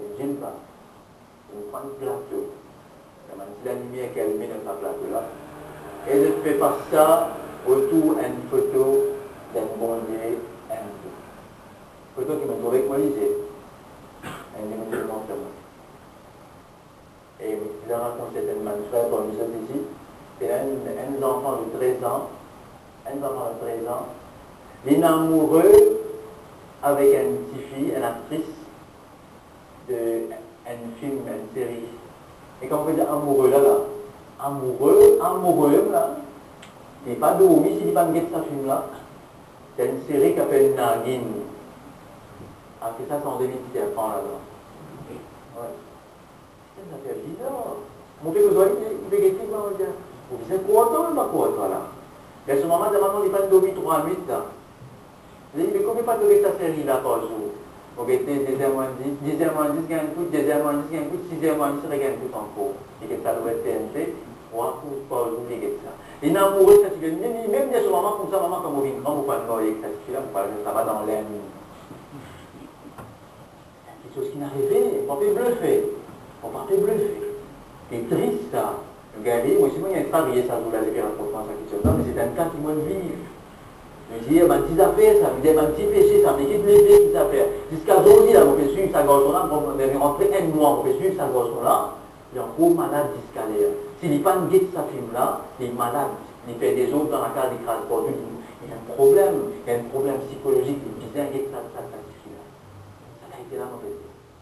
ne gêne pas. On prend un plateau. C'est la lumière qui est allumée dans ce plateau-là. Et je fais pas ça autour d'une photo d'un bon Dieu, un tout. Photo qui m'a trouvé avec moi, disait. Un numéro de mon témoin. Et je rencontre certaines frères pour nous autres ici. C'est un enfant de 13 ans. Un enfant de 13 ans. Il est amoureux avec une petite fille, une actrice d'un film, une série. Et quand on peut dire amoureux là, amoureux là, il n'est pas dormi s'il n'est pas de ce film là. C'est une série qui s'appelle Nagin. Ah, c'est ça, c'est en 2017 là-bas. Ouais. Ça fait bizarre. Mon père, vous voyez, il fait quelque chose, on va dire. Vous dites quoi, toi, ou pas quoi, toi là? Et à ce moment, il n'est pas dormi 3 minutes là. Mais combien pas de cette série là par jour? Ok, deuxième mois 10, deuxième mois 10, gagne coup, deuxième mois 10, gagne coup, sixième mois 10, gagne coup en cours. Et que ça doit être TNT, 3 coups par jour, il y a ça. Il est amoureux de cette fille. Même de ce moment, comme ça, maman, comme vous venez grand, vous parlez avec cette fille là, vous parlez, ça va dans l'air. Quelque chose qui n'est arrivé, on peut bluffer. On peut bluffer. C'est triste ça. Regardez, moi, sinon, il y a un travail, ça, vous l'avez fait rapportement, ça, quelque chose. Non, mais c'est un cas qui m'a vivre. Je dis, il y a un petit affaire, ça veut dire un petit péché, ça veut dire qu'il y a des petites affaires. Jusqu'à aujourd'hui, là, on peut suivre sa garçon-là, on peut rentrer un mois, on peut suivre sa garçon-là, il est un gros malade discalaire. S'il n'est pas une guide sa film-là, il est malade. Il fait des autres dans la case, il crase pas tout. Il y a un problème psychologique, il dit, un guide ça fille-là. Ça a été là, mon petit.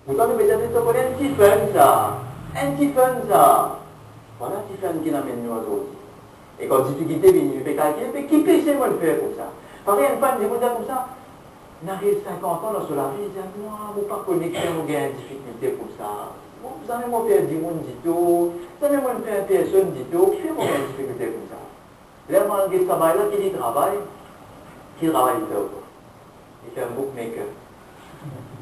Pourtant, le médiateur, ça connaît un petit fun, ça. Un petit fun, ça. Voilà un petit fun qui l'amène nous aujourd'hui. Et quand difficulté, il fait calculer, mais qui péché moi le faire comme ça? Pareil, une femme, je vous dis comme ça, il arrive 50 ans dans la vie, il dit, moi, vous ne pas connecter, vous avez une difficulté comme ça. Vous savez, moi, faire 10 monde dit tout, vous savez, moi, faire personne dit tout, qui fait moi une difficulté comme ça? Là, moi, il travaille là, qui travaille, il fait quoi? Il fait un bookmaker.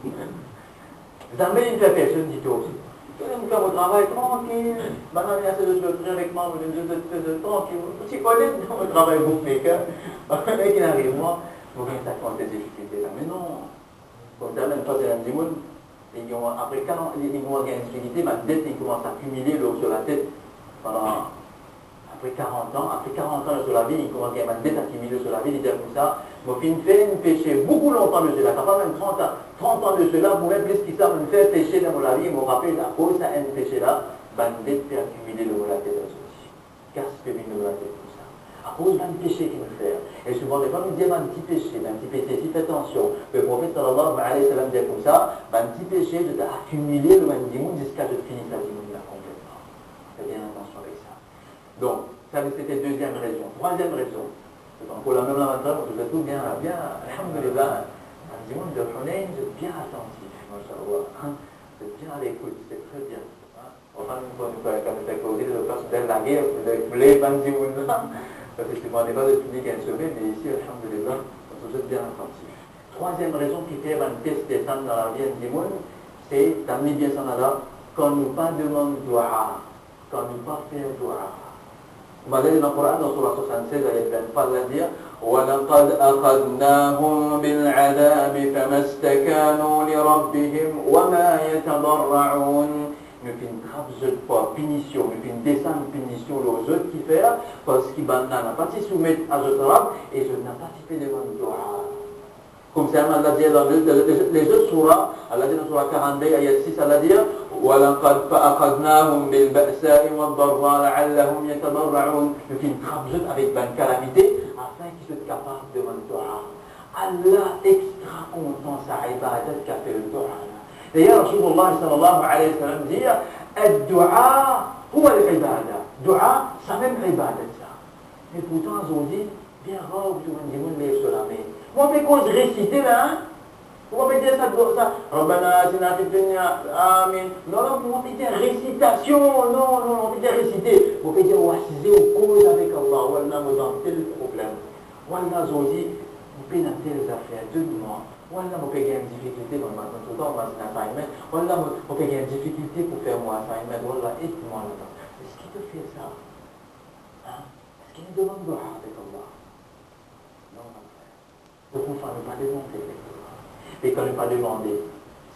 Vous savez, il fait personne dit tout aussi. Je vais faire mon travail tranquille. Maintenant, il y a ce que avec moi, je vais tranquille. Tu connais mon travail bookmaker. Mec, il arrive, moi, vous voyez, ça compte des difficultés. Mais non. Comme ça, même pas de la monde. Après, quand ils vont avoir une difficulté, ma dette, il commence à accumuler l'eau sur la tête. Après 40 ans sur la vie, il commence à avoir une dette accumulée sur la vie. Il dit comme ça, mon fils fait un péché beaucoup longtemps de cela. Ça pas même 30 ans de cela, vous même plus qu'ils savent me faire péché dans la vie, ils me rappellent à cause d'un péché là, ma dette fait accumuler l'eau sur la tête. Qu'est-ce que vient de la tête comme ça? À cause d'un péché qu'il me fait. Et souvent, les femmes me disent un petit péché, si fais attention. Le prophète sallallahu alayhi wa sallam dit comme ça, un petit péché de accumuler le monde jusqu'à ce que finisse la vie là complètement. Faites bien attention avec ça. Donc, ça c'était deuxième raison. Troisième raison. Pour la même avantage, on faisait tout bien, alhamdulillah. Du monde de Hunayn, vous êtes bien attentif, machallah. Vous êtes bien à l'écoute, c'est très bien. Enfin, une fois, quand on fait causer, le faire de la guerre, vous voulez pas du monde là. Parce que je ne demandais pas de public à un sommet, mais ici, alhamdulillah, vous êtes bien attentif. Troisième raison qui fait un test descendre dans la vie du monde, c'est, d'amener bien ça là, quand nous pas demande dua, quand nous pas faire dua. Vous m'avez dit dans le Coran, dans Surah 76, ayat 24, il va dire وَلَقَدْ أَخَذْنَاهُمْ بِالْعَذَابِ فَمَا اسْتَكَانُوا لِرَبِّهِمْ وَمَا يَتَضَرَّعُونَ. Nous faisons grave pas punition, nous faisons descendre punition aux autres qui font parce qu'ils n'ont pas se soumettre à ce rab et je n'ai pas fait devant le dua. Comme ça, Allah dit dans les autres surahs, Allah dit dans surah 42, ayat 6, Allah dit وَلَقَدْ فَأَخَذْنَاهُمْ بِالْبَأْسَاءِ وَالضَّرَّاءِ لَعَلَّهُمْ يَتَضَرَّعُونَ. Nous faisons grave avec une calamité afin qu'ils soient capables devant le dua. Allah extra content sa ibadat qu'a fait le dua. D'ailleurs, Rasulullah sallallahu alayhi wa sallam dit الدعاء هو العبادة. Dua, ça même ibadat ça. Mais pourtant, ils ont dit, bien rare, tout le monde dit, sur la main. Moi, je cause réciter là, hein? Pourquoi dire ça? Rabbana atina fid dunya, amin. Non, vous pouvez dire récitation. Non, on peut dire réciter. Vous pouvez dire wassiser au cause avec Allah. Wallah, vous avez tel problème. Wallah, ils ont dit, vous pouvez dans telles affaires, 2 mois. Wallah, vous pouvez avoir une difficulté dans le tout temps, on va faire un assignment. Wallah, vous pouvez avoir une difficulté pour faire mon assignment. Wallah, aide-moi là. Est-ce qu'il te fait ça? Hein? Est-ce qu'il me demande de avec Allah? Non, mon frère. Donc, il ne faut pas demander avec Allah. Et quand il ne pas demander,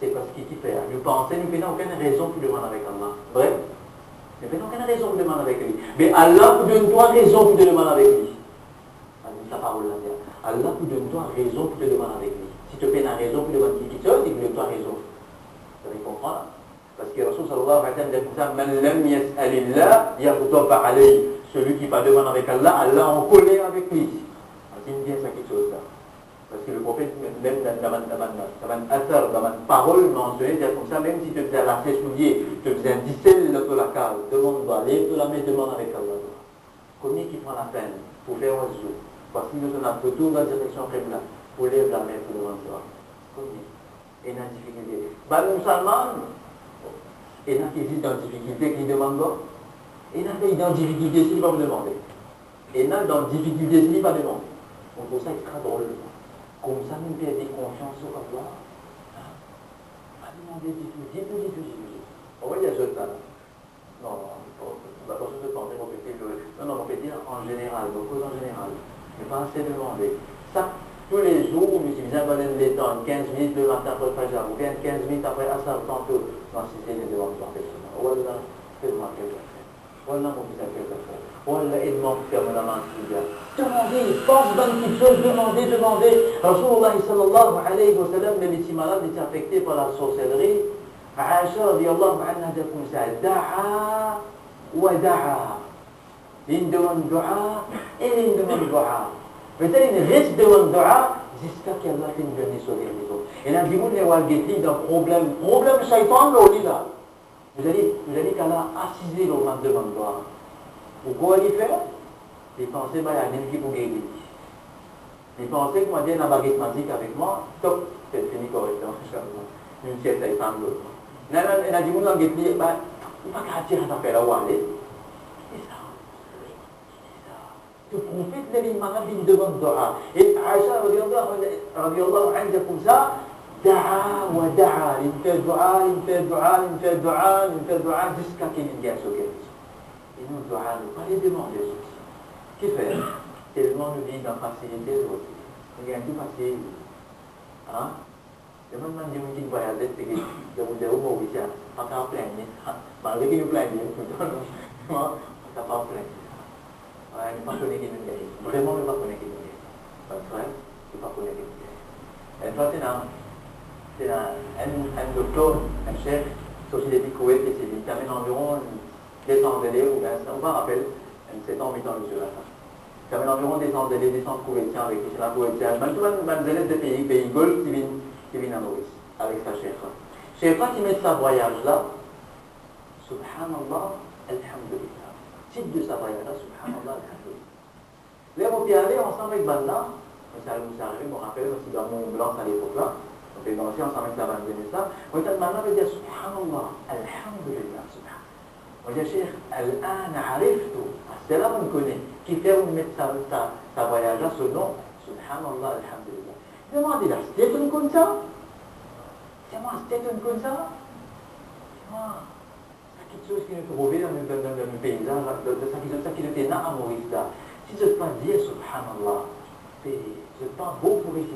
c'est parce qu'il fait. Nous pensons, nous n'avons aucune raison pour demander avec Allah. Vrai? Nous n'avons aucune raison pour demander avec lui. Mais Allah vous donne toi raison pour te demander avec lui. Sa parole là. Allah vous donne toi raison pour te demander avec lui. Si tu fais une raison pour demander quelque chose, il donne toi raison. Vous allez comprendre? Parce que Rasul sallallahu alayhi wa sallam dit comme ça, Man lam yas'alillah, yaghtab alayhi. Celui qui va demander avec Allah, Allah en colère avec lui. C'est bien ça quelque chose là. Parce que le prophète, même dans ma parole mentionné, c'est comme ça, même si tu faisais la sèche soulier, tu faisais un dissel de la cave, demande-toi, lève la main, demande avec Allah. Combien qui prend la peine pour faire un jour? Parce que nous sommes retour dans la direction Qibla, pour lever la main pour demander toi. Combien? Et dans la difficulté. Bah, nous musulmans, et dans qui existe dans la difficulté qui demande quoi? Et dans la difficulté, s'il va vous demander. Et dans la difficulté, s'il va demander. On trouve ça extra drôle. Comme ça, nous perdons confiance au Allah. Pas demander du tout. On va dire je t'en. Non, la personne de penser qu'on peut dire. Non, on peut dire en général, beaucoup en général. Mais pas assez demander. Ça, tous les jours, nous sommes bien dans les temps, 15 minutes le matin après le Fajr, ou 15 minutes après Asar, tantôt. Non, si c'est les demandes par personne. Voilà, fais-moi quelque chose. Voilà, mon fils a quelque chose. Voilà, aide-moi pour faire mon amant. Demandez, pense dans quelque chose, demandez. Rasulullah sallallahu alayhi wa sallam, même si malade, était affecté par la sorcellerie. Aïcha radiyallahu anha dit comme ça, da'a wa da'a. Il demande dua et il demande dua. Peut-être il reste demande dua jusqu'à qu'Allah t'ait donné sauver les autres. Et là, dis-moi, les walgeti d'un problème shaitan, là. Vous allez qu'Allah assisé le moment de demande dua. Pourquoi il fait? Il pensait qu'il y a même qui pour guérir. Il pensait que moi, j'ai une baguette magique avec moi, top, c'est fini correctement, une pièce à étendre l'autre. Il a dit, il va pas tirer ta affaire là où aller. C'est ça. Le prophète, il m'a dit, il demande dua. Et Aïcha, radiallahu anha, comme ça, da'a wa da'a. Il fait dua, jusqu'à qu'il y ait un socket. Et nous, dua, nous pas les demander aussi. Qu'est-ce qu'il fait? Tellement nous vit dans la facilité aussi. Il y a tout facile. Hein? Et maintenant, il y a une voyage, c'est que vous avez un mauvais chien. On va plein. Malgré qu'il nous plaigne, on va pas plein. On ne pas connaître qui nous gagne. Vraiment, on ne pas connaître qui nous gagne. Parce que, on ne pas connaître qui nous gagne. Et toi, c'est un docteur, un chef, société de Koweït, qui amène environ 200 élèves, on va rappeler, 7 ans, 8 ans, monsieur là. Ça amène environ 200 élèves, 200 Koweïtiens avec la Koweïtienne. Maintenant, même élèves de pays Golfe qui viennent à Maurice, avec sa chefa. Chefa qui met sa voyage là, subhanallah, alhamdulillah. Titre de sa voyage là, subhanallah, alhamdulillah. Là, on est allé ensemble avec Banda, on s'est arrivé, je me rappelle, aussi dans mon blanc à l'époque là. On est dansé ensemble avec la bande de ça. On est allé on dire subhanallah, alhamdulillah, subhanallah. On dit, Cheikh, al-an ariftu. C'est là qu'on connaît. Qui fait où mettre sa voyage là, ce nom, subhanallah, alhamdulillah. Demandez-là, c'était une comme ça? C'est moi, c'était une comme ça? C'est moi. Il y a quelque chose qui nous trouvait dans le paysage, ça qui était là à Maurice là. Si je ne peux pas dire subhanallah, c'est pas beau pour ici.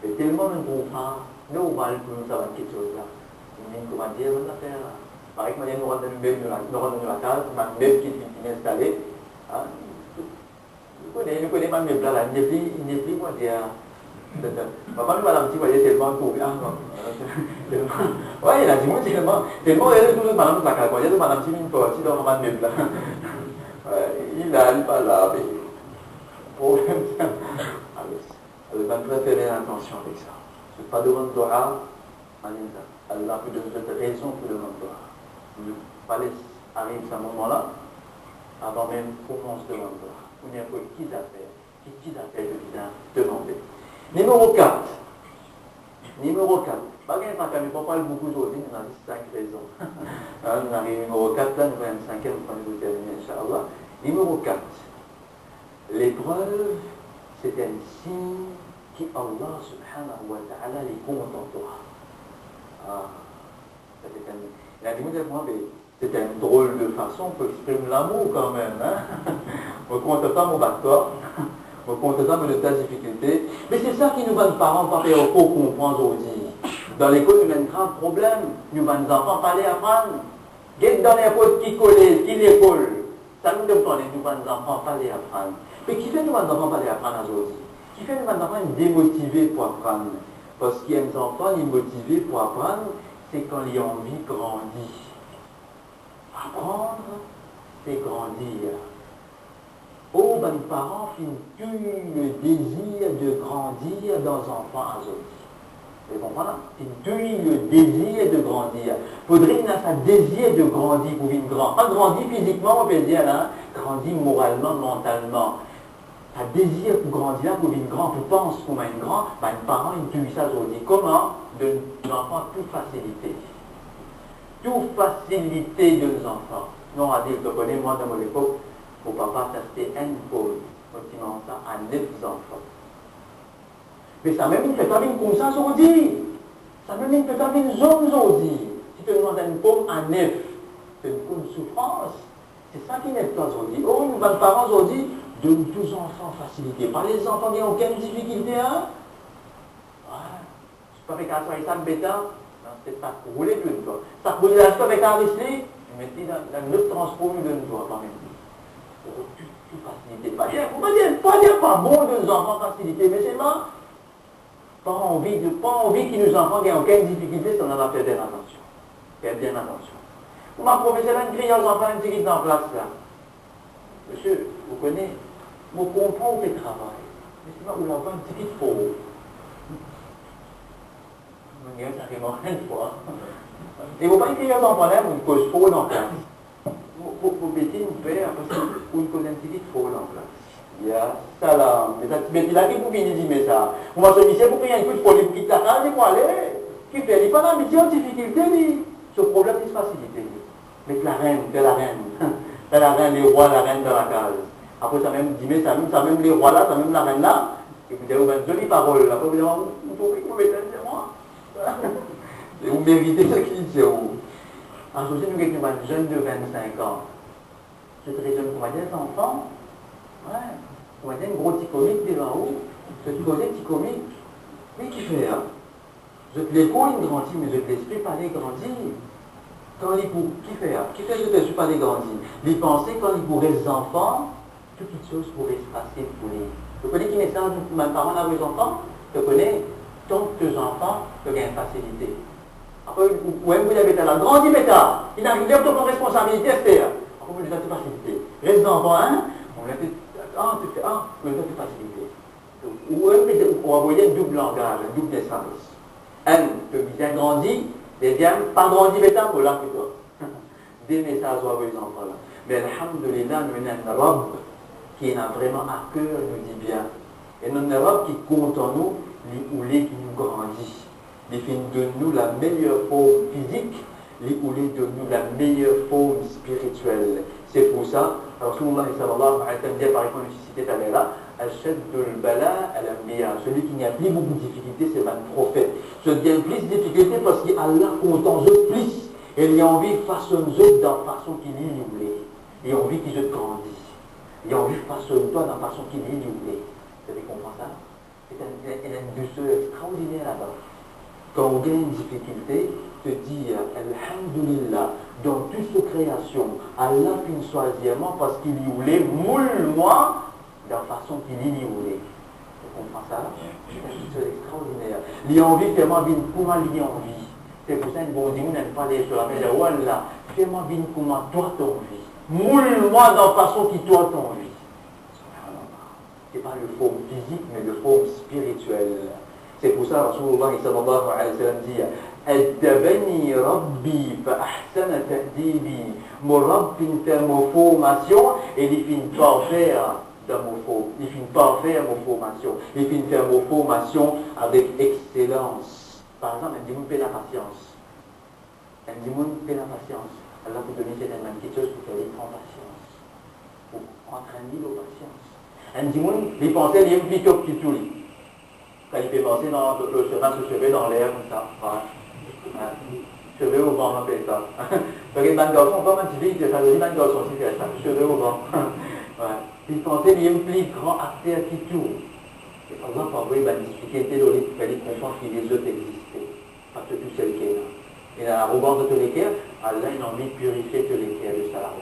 Et tellement nous comprend, nous mal pour nous savoir quelque chose là. Comment dire, on va faire. Par exemple, nous rentrons dans la case, ma mère qui est installée. Nous connaissons ma mère là, il n'est plus, moi, dire. Maman, madame, tu voyais tellement court. Oui, il a dit, moi, tellement, elle est toujours madame la case. Il y a madame qui vient pour dans ma mère là. Il n'est pas là, mais. Problème. Alors, je vais faire attention avec ça. Je ne pas demander dua, Allah peut donner cette raison pour demander dua. Le palais arrive à ce moment-là, avant même qu'on commence à demander dua. On y a quoi qui t'a fait de bien demander. Numéro 4. Pas qu'il ne faut pas beaucoup aujourd'hui, on a 5 raisons. On arrive numéro 4, là, nous avons une 5e, nous allons terminer, Inch'Allah. Numéro 4. L'épreuve, c'est un signe qu'Allah subhanahu wa ta'ala est content de toi. C'est une drôle de façon pour exprimer l'amour quand même. Hein? On compte pas mon batteur, on compte pas de ta difficulté. Mais c'est ça qui nous va de parents pas faire pour comprendre aujourd'hui. Dans l'école, nous avons un grand problème. Nous avons des enfants pas aller apprendre. Get dans l'école qui collait, qui l'école. Ça nous demande, nous avons des enfants pas aller apprendre. Mais qui fait nous avons des enfants pas aller apprendre aujourd'hui? Qui fait nous avons des enfants démotivés pour apprendre? Parce qu'il y a des enfants motivés pour apprendre, c'est quand ils ont envie de grandir. Apprendre, c'est grandir. Oh, ben, les parents tuent le désir de grandir dans les enfants aujourd'hui. Vous comprenez? Ils tuent le désir de grandir. Faudrait qu'il ait un désir de grandir pour vivre grand. Pas grandir physiquement, on peut dire, hein? Grandir moralement, mentalement. Un désir pour grandir, pour vivre grand, pour penser qu'on va être grand, ben, les parents, ils tuent ça aujourd'hui. Comment? De nos enfants, toute facilité. Toute facilité de nos enfants. Non, à dire, je connais, moi, dans mon époque, mon papa, ça c'était une pause. Continuons ça à 9 enfants. Mais ça même ne fait pas une comme ça aujourd'hui. Ça même ne fait pas une zone aujourd'hui. Si tu demandes une pomme à 9, c'est une souffrance. C'est ça qui n'est pas aujourd'hui. Oh, nous, les parents aujourd'hui, de tous enfants facilité. Pas les enfants qui n'ont aucune difficulté, hein? Ouais. Je peux faire ça, ça bêta. Non, c'est pas pour rouler d'une fois. Ça pour rouler, je peux faire un risque, mais dans notre transport, nous ne doit pas même. Tout facilité. Pas dire pas bon de nos enfants facilité, mais c'est pas. Pas envie que nos enfants n'aient aucune difficulté, on en va faire bien attention. Faire bien attention. Ma professeure a crié aux enfants qui sont dans la classe là. Monsieur, vous connaissez, je comprends le travail. Mais c'est pas où l'enfant un petit peu faux. Ça fait moins une fois. Et vous ne pouvez pas crier aux enfants là, vous cause faux dans la classe. Vous mettez une paire, parce que vous cause un petit peu faux dans la classe. Ya, salam. Mais il a dit pour venir dire ça. Vous m'avez dit, c'est pour qu'il y ait un coup de folie pour quitter la case, il faut aller. Qui fait? Il n'y a pas d'amitié en difficulté, lui. Ce problème, c'est facilité. Mais la reine, c'est la reine. C'est la reine, les rois, la reine de la case. Après, ça même dit, mais ça même les rois là, ça même la reine là. Et vous avez une jolie parole. Après, vous dites, vous pouvez vous mettre moi. Et vous méritez ce qu'il dit. Aujourd'hui, nous avons un jeune de 25 ans. C'est très jeune pour des enfants. Ouais. On va dire un gros petit comique devant vous. Ce petit comique, mais qui fait hein? Je te l'ai pas une grandie, mais je te l'ai pas les grandir. Quand il pour qui fait hein? Qui fait je te suis pas les grandir? Les pensées quand il pourrait les enfants, toutes les choses pourraient se passer pour les. Vous connaissez qui met ça, mes parents là les enfants? Tu connais tant que tes enfants, tu as une facilité. Après, ou même vous avez la grandie méta, il n'arrive pas à prendre responsabilité, c'est après vous avez toute facilité. Reste d'enfant, hein? On a fait tu fais mais ça c'est facilité. Ou on va envoyer un double langage, un double essence. Un, tu bien grandi, deuxième, pas grandi, mais t'as pour là que toi. Des messages aux enfants là. Mais alhamdoulilah, nous avons un Rab qui a vraiment à cœur, nous dit bien. Et nous avons un Rab qui compte en nous, les houlés qui nous grandit. Il fait de nous la meilleure forme physique, les houlés de nous la meilleure forme spirituelle. C'est pour ça, Rasulullah sallallahu alayhi wa sallam dit par exemple, je citais tout à l'heure, Ashadul bala al-anbiya. Celui qui n'y a plus beaucoup de difficultés, c'est le prophète. Celui qui a plus de difficultés parce qu'Allah compte en eux plus. Et il a envie de façonner eux dans la façon qu'il y voulait. Il a envie qu'ils te grandissent. Il a envie de façonner toi dans la façon qu'il y voulait. Vous avez compris ça? Il y a une douceur extraordinaire là-bas. Quand on gagne une difficulté, te dire Alhamdulillah, dans toute sa création, Allah finit choisirement parce qu'il y voulait, moule-moi, de la façon qu'il y voulait. Tu comprends ça? C'est une chose extraordinaire. Il a envie, fais-moi vivre comment il a envie. C'est pour ça que bon Dieu n'a pas dit sur la main de Wallah, fais-moi vivre comment toi t'as envie. Moule-moi de la façon qui toi t'as envie. Ce n'est pas le forme physique, mais le forme spirituel. C'est pour ça que Rasulullah sallallahu alayhi wa sallam dit Addabani Rabbi fa ahsana ta'dibi. Mon Rabbi fait ma formation et il finit par faire dans mon formation. Il finit par faire ma formation. Il finit faire ma formation avec excellence. Par exemple, un démon fait la patience. Un démon fait la patience. Alors vous donnez certainement quelque chose pour faire prendre patience. Pour entraîner la patience. Un démon, il pensait qu'il y a un petit tout. Quand il fait passer dans le chemin, se cheveux dans l'air comme ça. Ouais. Cheveux au vent, on appelle ça. Parce que les garçons, pas mal de filles, ça veut dire les garçons aussi fait ça. Cheveux au vent. Ouais. Il pensait qu'il y a un plus grand artère qui tourne. Et par exemple, par exemple, il y a une difficulté dans les comprendre qu'il y a des autres existés. parce que tout c'est le cas. Et l'arrogance de tous les cas, Allah a envie de purifier tous les cas de ça.